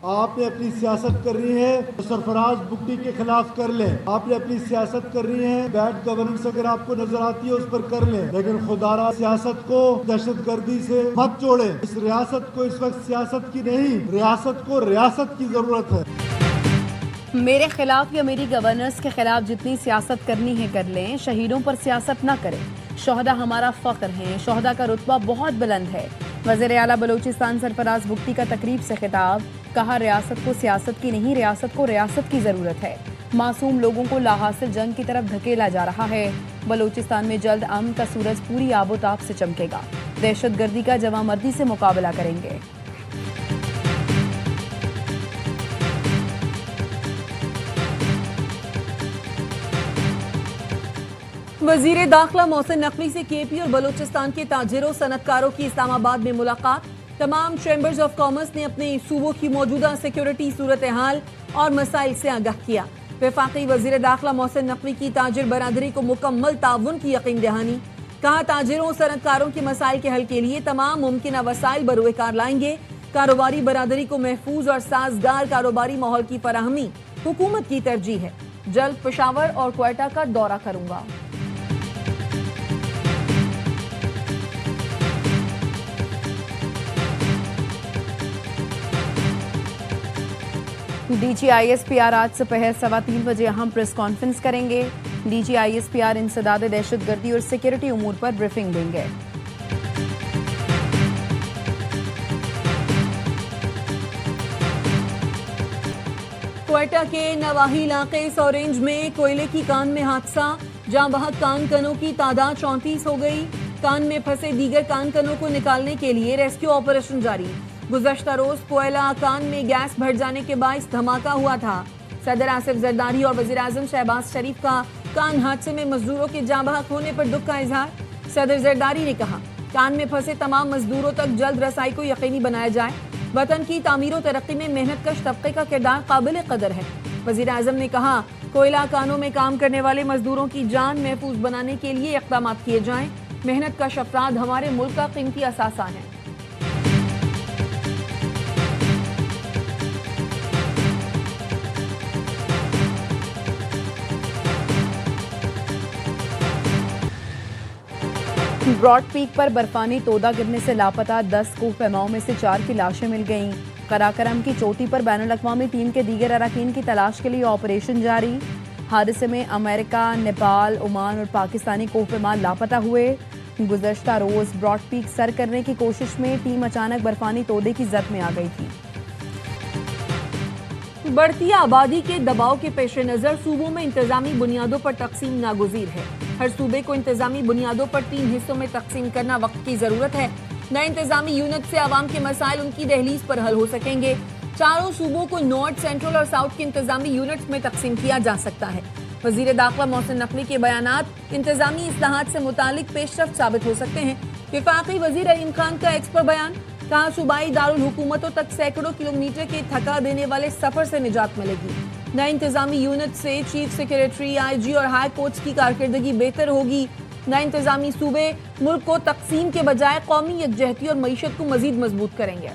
आपने अपनी सियासत करनी है तो सरफराज भुट्टो के खिलाफ कर लें, आपने अपनी सियासत करनी है बैड गवर्नेंस अगर आपको नजर आती है उस पर कर लें, लेकिन खुदारा सियासत को दहशतगर्दी से मत जोड़े। इस रियासत को इस वक्त सियासत की नहीं, रियासत को रियासत की जरूरत है। मेरे खिलाफ या मेरी गवर्नर्स के खिलाफ जितनी सियासत करनी है कर लें, शहीदों पर सियासत ना करें। शोहदा हमारा फख्र हैं, शोहदा का रुतबा बहुत बुलंद है। वज़ीर आला बलूचिस्तान सरफराज भुट्टो का तकरीब से खिताब, कहा रियासत को सियासत की नहीं, रियासत को रियासत की ज़रूरत है। मासूम लोगों को लाहासिल जंग की तरफ धकेला जा रहा है। बलूचिस्तान में जल्द अमन का सूरज पूरी आबोताब से चमकेगा। दहशतगर्दी का जवामर्दी से मुकाबला करेंगे। वजीर दाखिला मोहसिन नकवी से केपी और बलूचिस्तान के ताजिरों सनतकारों की इस्लामाबाद में मुलाकात। तमाम चैम्बर्स ऑफ कॉमर्स ने अपने सूबों की मौजूदा सिक्योरिटी सूरत हाल और मसाइल से आगाह किया। वफाकी वजीर दाखिला मोहसिन नकवी की ताजिर बरादरी को मुकम्मल ताउन की यकीन दहानी। कहा ताजिरों और सनतकारों के मसाइल के हल के लिए तमाम मुमकिन वसाइल बरूएकार लाएंगे। कारोबारी बरादरी को महफूज और साजगार कारोबारी माहौल की फराहमी हुकूमत की तरजीह है। जल्द पेशावर और क्वेटा का दौरा करूंगा। DGISPR आज दोपहर 3:15 बजे अहम प्रेस कॉन्फ्रेंस करेंगे। DGISPR इंसदाद दहशतगर्दी और सिक्योरिटी उमूर पर ब्रीफिंग देंगे। क्वेटा के नवाही इलाके सोरेंज में कोयले की कान में हादसा, जहां बहक कान कनों की तादाद 34 हो गई। कान में फंसे दीगर कान कनों को निकालने के लिए रेस्क्यू ऑपरेशन जारी। गुज़श्ता रोज कोयला कान में गैस भर जाने के बायस धमाका हुआ था। सदर आसिफ जरदारी और वज़ीर आज़म शहबाज शरीफ का कान हादसे में मजदूरों के जाँ बहक होने पर दुख का इजहार। सदर जरदारी ने कहा कान में फंसे तमाम मजदूरों तक जल्द रसाई को यकीनी बनाया जाए। वतन की तामीर और तरक्की में मेहनत कश तबके का किरदार काबिल कदर है। वज़ीर आज़म ने कहा कोयला कानों में काम करने वाले मजदूरों की जान महफूज बनाने के लिए इक़दाम किए जाएं। मेहनत कश अफराद हमारे मुल्क का कीमती असासा है। ब्रॉड पीक पर बर्फानी तोदा गिरने से लापता 10 कोह पैमाओं में से 4 की लाशें मिल गईं। कराकरम की चोटी पर बैनुल-अक़वामी टीम के दीगर अरकान की तलाश के लिए ऑपरेशन जारी। हादसे में अमेरिका, नेपाल, ओमान और पाकिस्तानी कोह पैमा लापता हुए। गुज़श्ता रोज ब्रॉड पीक सर करने की कोशिश में टीम अचानक बर्फानी तोदे की जद में आ गई थी। बढ़ती आबादी के दबाव के पेश नजर सूबों में इंतजामी बुनियादों पर तकसीम नागुज़ीर है। हर सूबे को इंतजामी बुनियादों पर 3 हिस्सों में तकसीम करना वक्त की जरूरत है। नए इंतजामी यूनिट से आवाम के मसाइल उनकी दहलीज पर हल हो सकेंगे। चारों सूबों को नॉर्थ, सेंट्रल और साउथ के इंतजामी यूनिट्स में तकसीम किया जा सकता है। वजीर दाखिला मोहसिन नकवी के बयानात इंतजामी इस्लाहात से मुतालिक पेशरफ्त साबित हो सकते हैं। वफाकी वजीर अलीम खान का एक्स पर बयान, कहा सूबाई दारुल हुकूमतों तक सैकड़ों किलोमीटर के थका देने वाले सफर से निजात मिलेगी। नए इंतजामी यूनिट से चीफ सेक्रेटरी, IG और हाई कोर्ट्स की कारकर्दगी बेहतर होगी। नए इंतजामी सूबे मुल्क को तकसीम के बजाय कौमी यकजहती और मईशत को मजीद मजबूत करेंगे।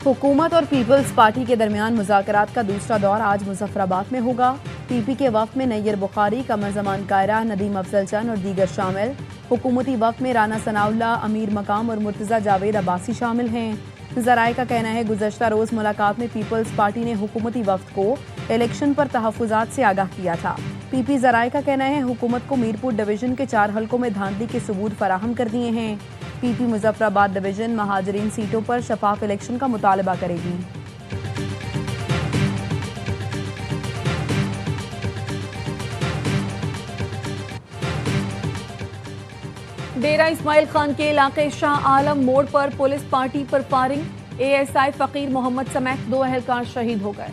हुकूमत और पीपल्स पार्टी के दरमियान मुज़ाकरात का दूसरा दौर आज मुजफ्फराबाद में होगा। PP के वफ़द में नैयर बुखारी, कमर ज़मान कायरा, नदीम अफजल चंद और दीगर शामिल। हुकूमती वफ़द में राना सनाउल्ला, अमीर मकाम और मुर्तज़ा जावेद अब्बासी शामिल हैं। ज़राए का कहना है गुज़श्ता रोज़ मुलाकात में पीपल्स पार्टी ने हुकूमती वफ़द को इलेक्शन पर तहफ़्फ़ुज़ात से आगाह किया था। PP ज़राए का कहना है हुकूमत को मीरपुर डिवीज़न के 4 हलकों में धांधली के सबूत फराहम कर दिए हैं। PP मुजफ्फराबाद डिवीज़न महाजरीन सीटों पर शफाफ इलेक्शन का मुतालबा करेगी। डेरा इस्माइल खान के इलाके शाह आलम मोड़ पर पुलिस पार्टी पर फायरिंग। ASI फकीर मोहम्मद समेत 2 अहलकार शहीद हो गए।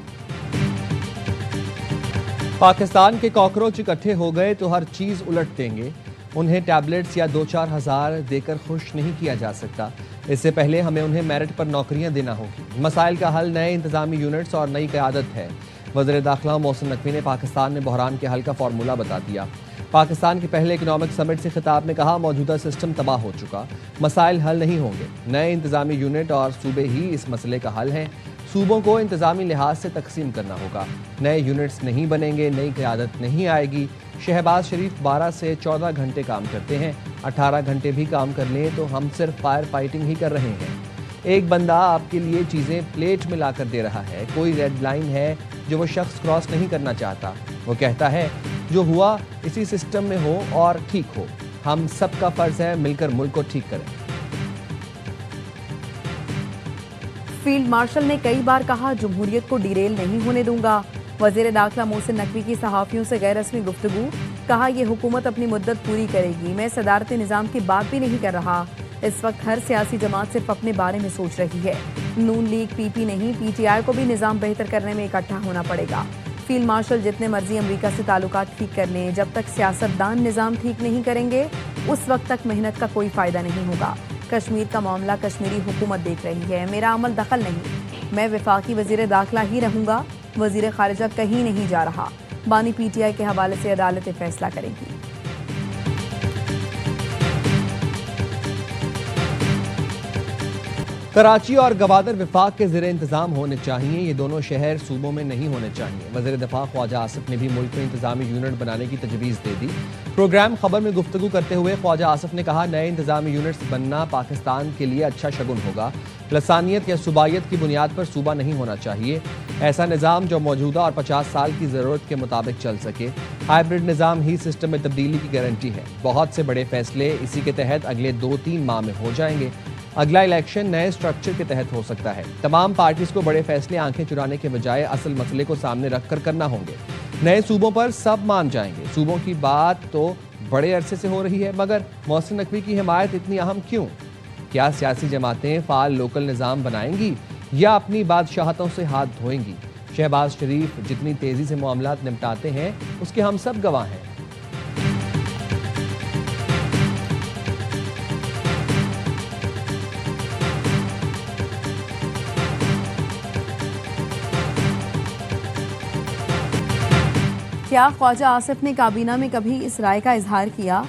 पाकिस्तान के कॉकरोच इकट्ठे हो गए तो हर चीज उलट देंगे। उन्हें टैबलेट्स या 2-4 हज़ार देकर खुश नहीं किया जा सकता। इससे पहले हमें उन्हें मेरिट पर नौकरियां देना होगी। मसाइल का हल नए इंतजामी यूनिट्स और नई क़यादत है। वज़ीर दाखिला मोहसिन नकवी ने पाकिस्तान में बहरान के हल का फार्मूला बता दिया। पाकिस्तान के पहले इकोनॉमिक समिट से खिताब में कहा, मौजूदा सिस्टम तबाह हो चुका, मसाइल हल नहीं होंगे, नए इंतजामी यूनिट और सूबे ही इस मसले का हल हैं। सूबों को इंतजामी लिहाज से तकसीम करना होगा, नए यूनिट्स नहीं बनेंगे, नई क़यादत नहीं आएगी। शहबाज शरीफ 12 से 14 घंटे काम करते हैं, 18 घंटे भी काम कर लें तो हम सिर्फ फायर फाइटिंग ही कर रहे हैं। एक बंदा आपके लिए चीज़ें प्लेट में ला कर दे रहा है, कोई रेड लाइन है जो वो शख्स क्रॉस नहीं करना चाहता। वो कहता है जो हुआ इसी सिस्टम में हो और ठीक हो, हम सबका फर्ज है मिलकर मुल्क को ठीक करें। फील्ड मार्शल ने कई बार कहा, जमहूरियत को डिरेल नहीं होने दूंगा। वजीर दाखिला मोहसिन नकवी की सहाफियों से गैर रस्मी गुफ्तगू, कहा यह हुकूमत अपनी मुद्दत पूरी करेगी, मैं सदारती निज़ाम की बात भी नहीं कर रहा। इस वक्त हर सियासी जमात सिर्फ अपने बारे में सोच रही है। नून लीग पीपी नहीं, पीटीआई को भी निज़ाम बेहतर करने में इकट्ठा होना पड़ेगा। फील्ड मार्शल जितने मर्जी अमेरिका से ताल्लुकात ठीक कर लें, जब तक सियासतदान निज़ाम ठीक नहीं करेंगे उस वक्त तक मेहनत का कोई फ़ायदा नहीं होगा। कश्मीर का मामला कश्मीरी हुकूमत देख रही है, मेरा अमल दखल नहीं, मैं वफाकी वजीर दाखिला ही रहूंगा, वजीर खारिजा कहीं नहीं जा रहा। बानी पीटीआई के हवाले से अदालत फैसला करेगी। कराची और गवादर विफाक के ज़ेरे इंतज़ाम होने चाहिए, ये दोनों शहर सूबों में नहीं होने चाहिए। वज़ीर दिफा ख्वाजा आसिफ ने भी मुल्क में इंतज़ामी यूनिट बनाने की तजवीज़ दे दी। प्रोग्राम खबर में गुफ्तगू करते हुए ख्वाजा आसिफ ने कहा, नए इंतज़ामी यूनिट्स बनना पाकिस्तान के लिए अच्छा शगुन होगा। लसानियत या सूबायत की बुनियाद पर सूबा नहीं होना चाहिए, ऐसा निज़ाम जो मौजूदा और 50 साल की ज़रूरत के मुताबिक चल सके। हाइब्रिड निज़ाम ही सिस्टम में तब्दीली की गारंटी है। बहुत से बड़े फैसले इसी के तहत अगले 2-3 माह में हो जाएंगे। अगला इलेक्शन नए स्ट्रक्चर के तहत हो सकता है। तमाम पार्टीज को बड़े फैसले आंखें चुराने के बजाय असल मसले को सामने रखकर करना होंगे। नए सूबों पर सब मान जाएंगे। सूबों की बात तो बड़े अरसे से हो रही है, मगर मोहसिन नकवी की हिमायत इतनी अहम क्यों? क्या सियासी जमातें फाल लोकल निज़ाम बनाएंगी या अपनी बादशाहतों से हाथ धोएंगी? शहबाज शरीफ जितनी तेजी से मामलात निपटाते हैं उसके हम सब गवाह हैं। क्या ख्वाजा आसिफ ने काबीना में कभी इस राय का इजहार किया?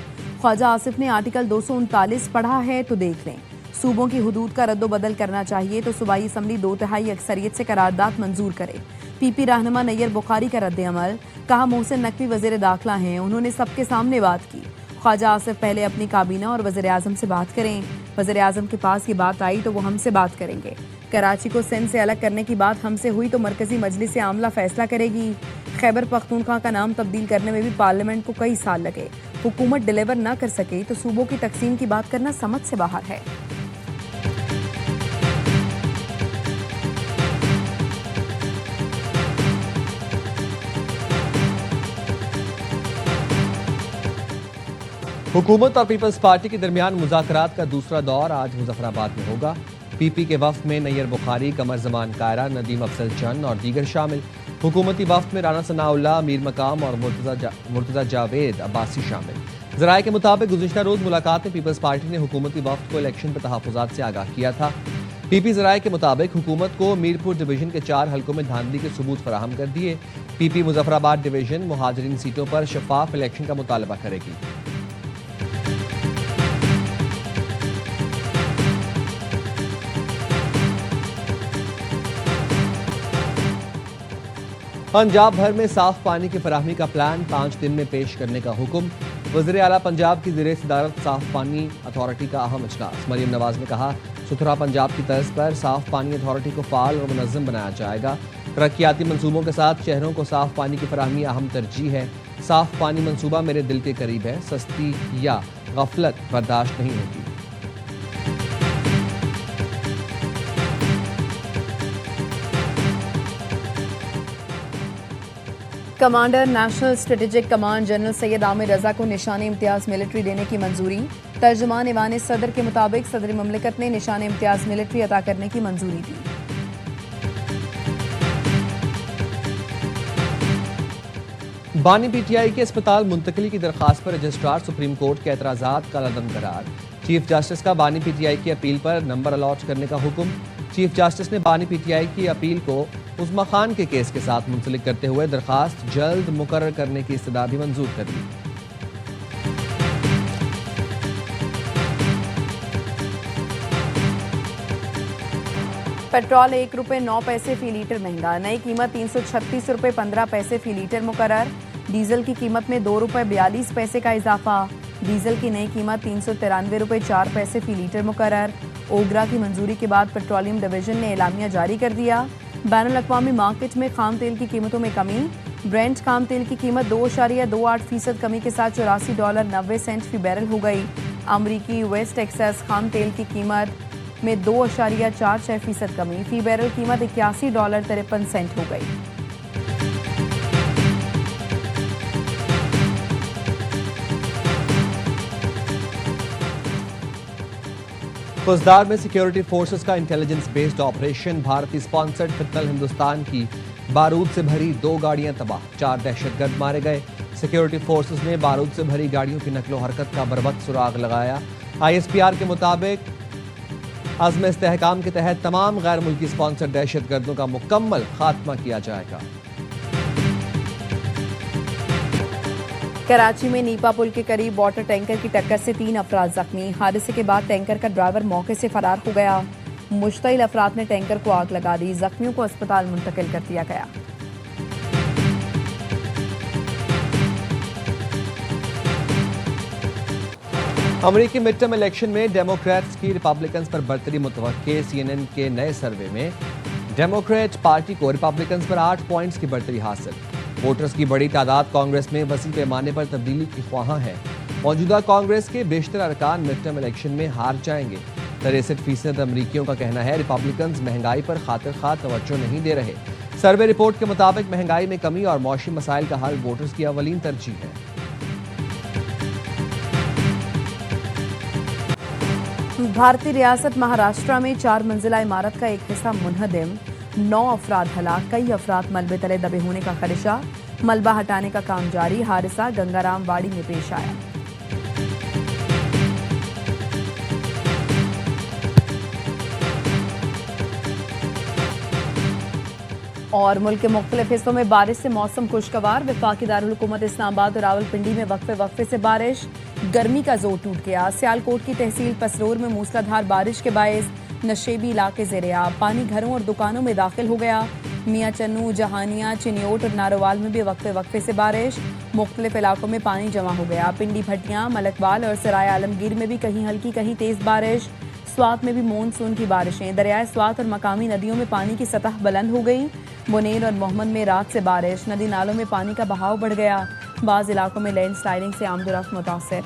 ख्वाजा आसिफ ने आर्टिकल 239 पढ़ा है तो देख लें। सूबों की हुदूद का रद्दोबदल करना चाहिए तो सूबाई असम्बली 2/3 अक्सरियत से करारदाद मंजूर करे। पीपी रहनुमा नैयर बुखारी का रद्द अमल, कहा मोहसिन नकवी वजीर दाखिला हैं, उन्होंने सबके सामने बात की। ख्वाजा आसिफ पहले अपनी काबीना और वज़ीर आज़म से बात करें। वज़ीर आज़म के पास ये बात आई तो वो हमसे बात करेंगे। कराची को सिंध से अलग करने की बात हमसे हुई तो मरकजी मजलिस आमला फैसला करेगी। खैबर पख्तूनख्वा का नाम तब्दील करने में भी पार्लियामेंट को कई साल लगे। हुकूमत डिलीवर ना कर सके तो सूबों की तकसीम की बात करना समझ से बाहर है। हुकूमत और पीपल्स पार्टी के दरमियान मुज़ाकरात का दूसरा दौर आज मुजफ्फराबाद में होगा। पीपी के वफ्द में नैयर बुखारी, कमर जमान कायरा, नदीम अफजल चंद और दीगर शामिल। हुकूमती वफ्द में राना सनाउल्लाह, मीर मकाम और मुर्तज़ा जावेद अब्बासी शामिल। ज़राए के मुताबिक गुज़िश्ता रोज़ मुलाकात में पीपल्स पार्टी ने हुकूमती वफ्द को इलेक्शन पर तहफ़्फ़ुज़ात से आगाह किया था। पीपी ज़राए के मुताबिक हुकूमत को मीरपुर डिवीज़न के 4 हलकों में धांधली के सबूत फराहम कर दिए। पीपी मुजफ्फराबाद डिवीज़न मुहाजिरीन सीटों पर शफाफ इलेक्शन का मुतालबा करेगी। पंजाब भर में साफ पानी की फराहमी का प्लान 5 दिन में पेश करने का हुक्म। वज़ीर आला पंजाब की ज़ेरे सदारत साफ पानी अथॉरिटी का अहम इजलास। मरीम नवाज ने कहा, सुथरा पंजाब की तर्ज पर साफ पानी अथॉरिटी को फाल और मुनज़्ज़म बनाया जाएगा। तरक्याती मंसूबों के साथ शहरों को साफ पानी की फराहमी अहम तरजीह है। साफ पानी मंसूबा मेरे दिल के करीब है, सस्ती या गफलत बर्दाश्त नहीं होगी। Commander national strategic command general Syed Amir Raza को निशान इम्तियाज मिलिट्री देने की मंजूरी। तर्जुमान ईवान सदर के मुताबिक सदर ममलिकत ने निशान इम्तियाज मिलिट्री अता करने की मंजूरी दी। बानी पीटीआई के अस्पताल मुंतकली की दरखास्त पर रजिस्ट्रार सुप्रीम कोर्ट के एतराज़ात का लदम करार। चीफ जस्टिस का बानी पीटीआई की अपील पर नंबर अलॉट करने का हुक्म। चीफ जस्टिस ने बानी पीटीआई की अपील को उस्मा खान के केस के साथ मुंसलिक करते हुए दरखास्त जल्द मुकर्रर करने की इस्तदा भी मंजूर कर दी। पेट्रोल 1 रुपये 9 पैसे फी लीटर महंगा, नई कीमत 336 रुपये 15 पैसे फी लीटर मुकर्रर। डीजल की कीमत में 2 रुपये 42 पैसे का इजाफा, डीजल की नई कीमत 393 रुपये 4 पैसे फी लीटर मुकर्रर। ओगरा की मंजूरी के बाद पेट्रोलियम डिवीजन ने एलामिया जारी कर दिया। बैनुल अक़वामी मार्केट में खाम तेल की कीमतों में कमी, ब्रेंट खाम तेल की कीमत 2.28% कमी के साथ $84.90 फी बैरल हो गई। अमरीकी वेस्ट टेक्सास खाम तेल की कीमत में 2.46% कमी, फी बैरल कीमत $81.53 हो गई। फौजदार में सिक्योरिटी फोर्सेस का इंटेलिजेंस बेस्ड ऑपरेशन, भारतीय स्पॉन्सर्ड फितनल हिंदुस्तान की बारूद से भरी 2 गाड़ियां तबाह, 4 दहशतगर्द मारे गए। सिक्योरिटी फोर्सेस ने बारूद से भरी गाड़ियों की नकलो हरकत का बर्बाद सुराग लगाया। ISPR के मुताबिक अज़्म इस्तेहकाम के तहत तमाम गैर मुल्की स्पॉन्सर्ड दहशतगर्दों का मुकम्मल खात्मा किया जाएगा। कराची में नीपा पुल के करीब वाटर टैंकर की टक्कर से 3 अफराद जख्मी, हादसे के बाद टैंकर का ड्राइवर मौके से फरार हो गया। मुश्तइल अफराद ने टैंकर को आग लगा दी, जख्मियों को अस्पताल मुंतकिल कर दिया गया। अमरीकी मिड टर्म इलेक्शन में डेमोक्रेट्स की रिपब्लिकन्स पर बर्तरी मुतवक्के। CNN के नए सर्वे में डेमोक्रेट पार्टी को रिपब्लिकन्स पर 8 पॉइंट्स की बर्तरी हासिल। वोटर्स की बड़ी तादाद कांग्रेस में वसी पैमाने पर तब्दीली की ख्वाहां है। मौजूदा कांग्रेस के बेशतर अरकान मिड टर्म इलेक्शन में हार जाएंगे। 63% अमरीकियों का कहना है रिपब्लिकन्स महंगाई पर खातिर खा तवज्जो नहीं दे रहे। सर्वे रिपोर्ट के मुताबिक महंगाई में कमी और मौसमी मसाइल का हल वोटर्स की अवलीन तरजीह है। भारतीय रियासत महाराष्ट्र में 4 मंजिला इमारत का एक हिस्सा मुनहदिम, 9 अफराद हलाक, कई अफराद मलबे तले दबे होने का खदशा। मलबा हटाने का काम जारी, हादसा गंगाराम वाड़ी में पेश आया। और मुल्क के मुख्तलिफ हिस्सों में बारिश से मौसम खुशगवार। वफाकी दारुल हुकूमत इस्लामाबाद और रावलपिंडी में वक्फे से बारिश, गर्मी का जोर टूट गया। सियालकोट की तहसील पसरूर में मूसलाधार बारिश के बायस नशेबी इलाके ज़ेर-ए-आब, पानी घरों और दुकानों में दाखिल हो गया। मियाँ चन्नू, जहानिया, चिनियोट और नारोवाल में भी वक्फे से बारिश, मुख्तलिफ इलाकों में पानी जमा हो गया। पिंडी भटियाँ, मलकवाल और सराय आलमगीर में भी कहीं हल्की कहीं तेज़ बारिश। स्वात में भी मानसून की बारिशें, दरियाए स्वात और मकामी नदियों में पानी की सतह बुलंद हो गई। बुनेर और मोहम्मद में रात से बारिश, नदी नालों में पानी का बहाव बढ़ गया। बाज़ इलाकों में लैंड स्लाइडिंग से आमदोरफ्त मुतासर।